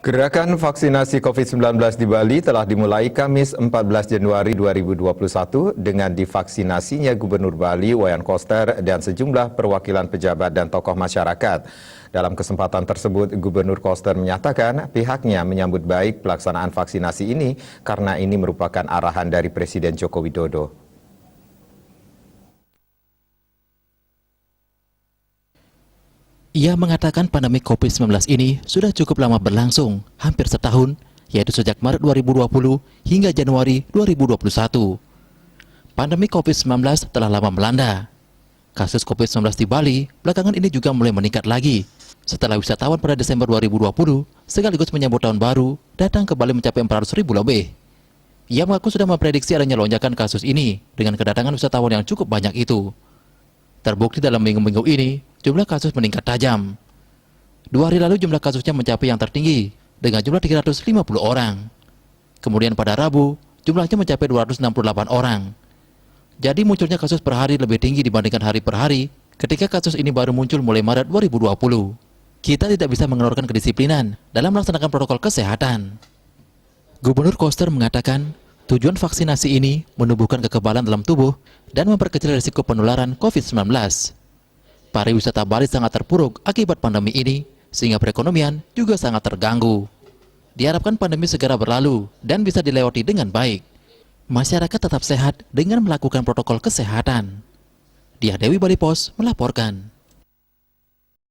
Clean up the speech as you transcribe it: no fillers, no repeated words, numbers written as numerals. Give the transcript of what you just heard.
Gerakan vaksinasi COVID-19 di Bali telah dimulai Kamis 14 Januari 2021 dengan divaksinasinya Gubernur Bali Wayan Koster dan sejumlah perwakilan pejabat dan tokoh masyarakat. Dalam kesempatan tersebut, Gubernur Koster menyatakan pihaknya menyambut baik pelaksanaan vaksinasi ini karena ini merupakan arahan dari Presiden Joko Widodo. Ia mengatakan pandemi COVID-19 ini sudah cukup lama berlangsung, hampir setahun, yaitu sejak Maret 2020 hingga Januari 2021. Pandemi COVID-19 telah lama melanda. Kasus COVID-19 di Bali belakangan ini juga mulai meningkat lagi, setelah wisatawan pada Desember 2020 sekaligus menyambut tahun baru datang ke Bali mencapai 400.000 lebih. Ia mengaku sudah memprediksi adanya lonjakan kasus ini dengan kedatangan wisatawan yang cukup banyak itu. Terbukti dalam minggu-minggu ini, jumlah kasus meningkat tajam. 2 hari lalu jumlah kasusnya mencapai yang tertinggi, dengan jumlah 350 orang. Kemudian pada Rabu, jumlahnya mencapai 268 orang. Jadi munculnya kasus per hari lebih tinggi dibandingkan hari per hari, ketika kasus ini baru muncul mulai Maret 2020. Kita tidak bisa mengeluarkan kedisiplinan dalam melaksanakan protokol kesehatan. Gubernur Koster mengatakan, tujuan vaksinasi ini menumbuhkan kekebalan dalam tubuh dan memperkecil risiko penularan COVID-19. Pariwisata Bali sangat terpuruk akibat pandemi ini, sehingga perekonomian juga sangat terganggu. Diharapkan pandemi segera berlalu dan bisa dilewati dengan baik. Masyarakat tetap sehat dengan melakukan protokol kesehatan. Diah Dewi, Bali Pos melaporkan.